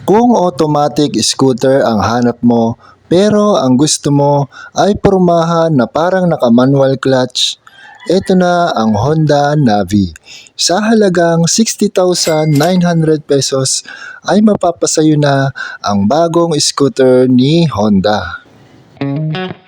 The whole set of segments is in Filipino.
Kung automatic scooter ang hanap mo, pero ang gusto mo ay pormahan na parang naka-manual clutch, ito na ang Honda Navi. Sa halagang 60,900 pesos ay mapapasayo na ang bagong scooter ni Honda. Thank you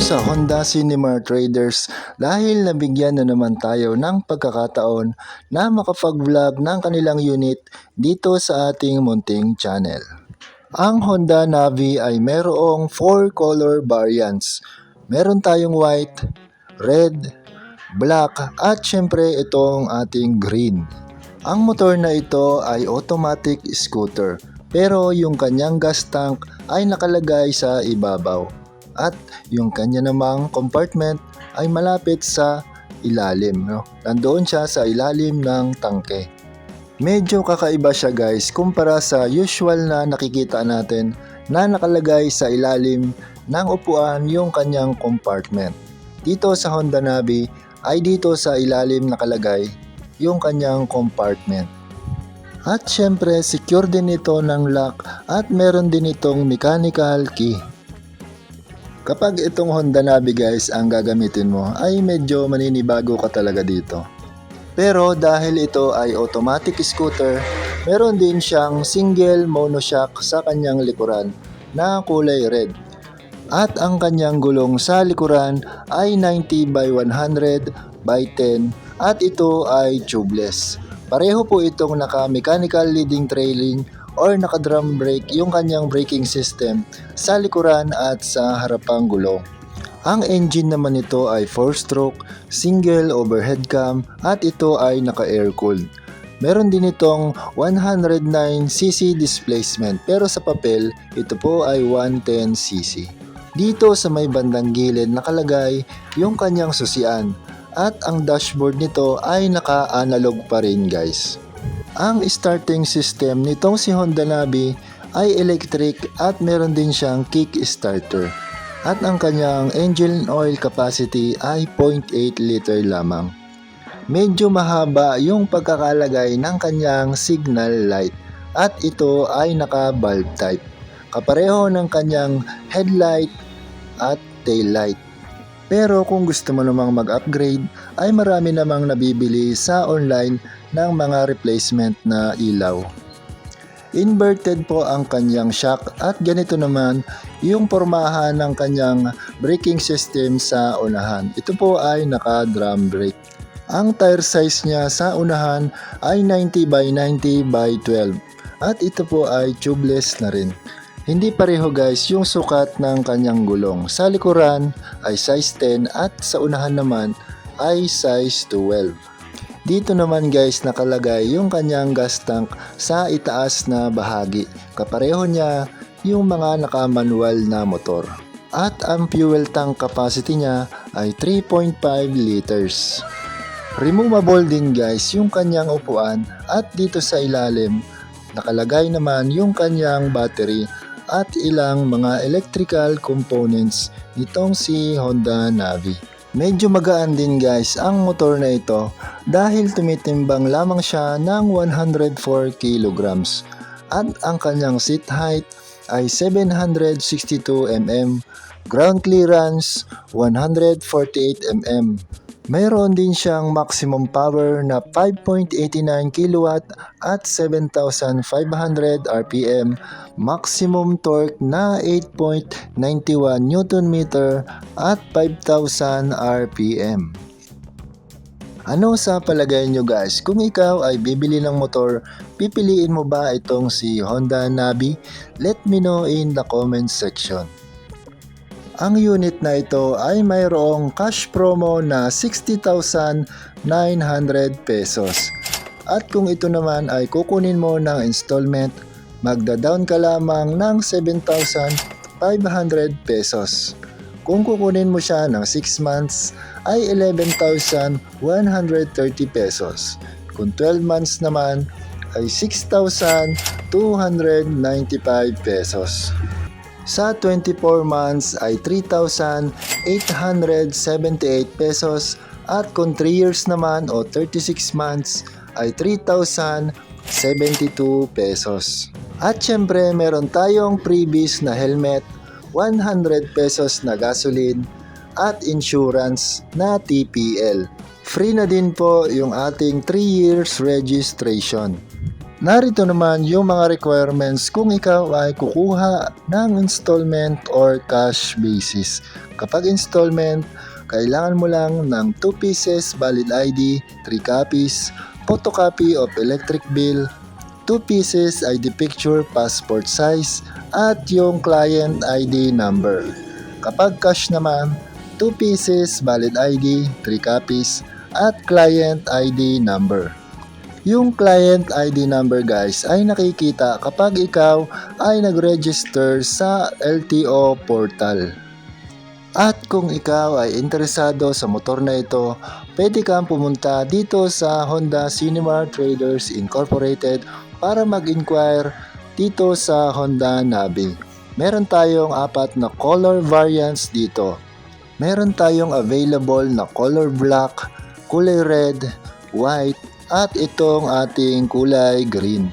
sa Honda Cinema Traders dahil nabigyan na naman tayo ng pagkakataon na makapag-vlog ng kanilang unit dito sa ating munting channel. Ang Honda Navi ay merong 4 color variants. Meron tayong white, red, black at syempre itong ating green. Ang motor na ito ay automatic scooter pero yung kanyang gas tank ay nakalagay sa ibabaw. At yung kanya namang compartment ay malapit sa ilalim. Nandoon siya sa ilalim ng tangke. Medyo kakaiba siya guys kumpara sa usual na nakikita natin na nakalagay sa ilalim ng upuan yung kanyang compartment. Dito sa Honda Navi ay dito sa ilalim nakalagay yung kanyang compartment. At syempre secure din ito ng lock at meron din itong mechanical key. Kapag itong Honda Navi guys ang gagamitin mo ay medyo maninibago ka talaga dito. Pero dahil ito ay automatic scooter, meron din siyang single monoshock sa kanyang likuran na kulay red. At ang kanyang gulong sa likuran ay 90 by 100 by 10 at ito ay tubeless. Pareho po itong naka-mechanical leading trailing or naka-drum brake yung kanyang braking system sa likuran at sa harapang gulong. Ang engine naman nito ay 4-stroke, single overhead cam at ito ay naka-air-cooled. Meron din itong 109cc displacement pero sa papel ito po ay 110cc. Dito sa may bandang gilid nakalagay yung kanyang susian at ang dashboard nito ay naka-analog pa rin guys. Ang starting system nitong si Honda Navi ay electric at meron din siyang kick starter. At ang kanyang engine oil capacity ay 0.8 liter lamang. Medyo mahaba yung pagkakalagay ng kanyang signal light at ito ay naka-bulb type. Kapareho ng kanyang headlight at tail light. Pero kung gusto mo namang mag-upgrade ay marami namang nabibili sa online ng mga replacement na ilaw. Inverted po ang kanyang shock at ganito naman yung pormahan ng kanyang braking system sa unahan. Ito po ay naka-drum brake. Ang tire size niya sa unahan ay 90 by 90 by 12 at ito po ay tubeless na rin. Hindi pareho guys yung sukat ng kanyang gulong. Sa likuran ay size 10 at sa unahan naman ay size 12. Dito naman guys nakalagay yung kanyang gas tank sa itaas na bahagi. Kapareho niya yung mga naka-manual na motor. At ang fuel tank capacity niya ay 3.5 liters. Removable din guys yung kanyang upuan at dito sa ilalim nakalagay naman yung kanyang battery at ilang mga electrical components nitong si Honda Navi. Medyo magaan din guys ang motor na ito dahil tumitimbang lamang siya ng 104 kilograms at ang kanyang seat height ay 762 mm, ground clearance 148 mm. Mayroon din siyang maximum power na 5.89 kW at 7,500 RPM, maximum torque na 8.91 Nm at 5,000 RPM. Ano sa palagay nyo guys? Kung ikaw ay bibili ng motor, pipiliin mo ba itong si Honda Navi? Let me know in the comment section. Ang unit na ito ay mayroong cash promo na 60,900 pesos. At kung ito naman ay kukunin mo ng installment, magda-down ka lamang ng 7,500 pesos. Kung kukunin mo siya ng 6 months ay 11,130 pesos. Kung 12 months naman ay 6,295 pesos. Sa 24 months ay 3,878 pesos at kung 3 years naman o 36 months ay 3,072 pesos. At syempre meron tayong freebies na helmet, 100 pesos na gasoline at insurance na TPL. Free na din po yung ating 3 years registration. Narito naman yung mga requirements kung ikaw ay kukuha ng installment or cash basis. Kapag installment, kailangan mo lang ng 2 pieces valid ID, 3 copies, photocopy of electric bill, 2 pieces ID picture passport size, at yung client ID number. Kapag cash naman, 2 pieces valid ID, 3 copies, at client ID number. Yung client ID number guys ay nakikita kapag ikaw ay nag-register sa LTO portal. At kung ikaw ay interesado sa motor na ito, pwede kang pumunta dito sa Honda Cinemark Traders Incorporated para mag-inquire dito sa Honda Navi. Meron tayong 4 na color variants dito. Meron tayong available na color black, kulay red, white, at itong ating kulay green.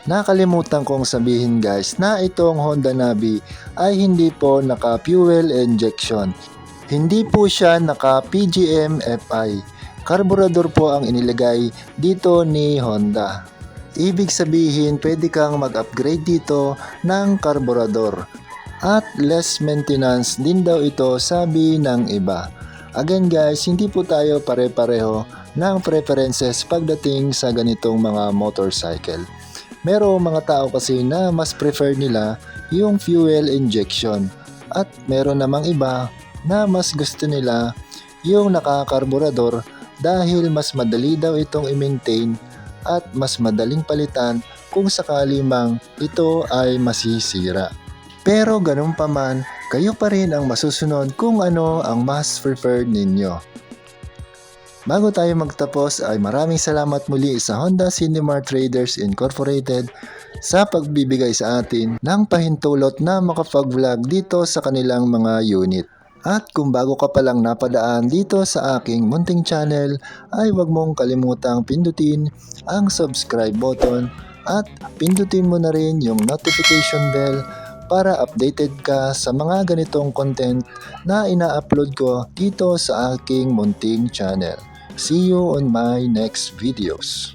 Nakalimutan kong sabihin guys na itong Honda Navi ay hindi po naka-fuel injection. Hindi po siya naka-PGM FI. Karburador po ang inilagay dito ni Honda. Ibig sabihin pwede kang mag-upgrade dito ng karburador. At less maintenance din daw ito sabi ng iba. Again guys, hindi po tayo pare-pareho ng preferences pagdating sa ganitong mga motorcycle. Merong mga tao kasi na mas prefer nila yung fuel injection at meron namang iba na mas gusto nila yung nakakarburador dahil mas madali daw itong i-maintain at mas madaling palitan kung sakali mang ito ay masisira. Pero ganun pa man, kayo pa rin ang masusunod kung ano ang mas preferred ninyo. Bago tayo magtapos ay maraming salamat muli sa Honda Cinemark Traders Incorporated sa pagbibigay sa atin ng pahintulot na makapag-vlog dito sa kanilang mga unit. At kung bago ka palang napadaan dito sa aking munting channel ay huwag mong kalimutang pindutin ang subscribe button at pindutin mo na rin yung notification bell para updated ka sa mga ganitong content na ina-upload ko dito sa aking munting channel. See you on my next videos.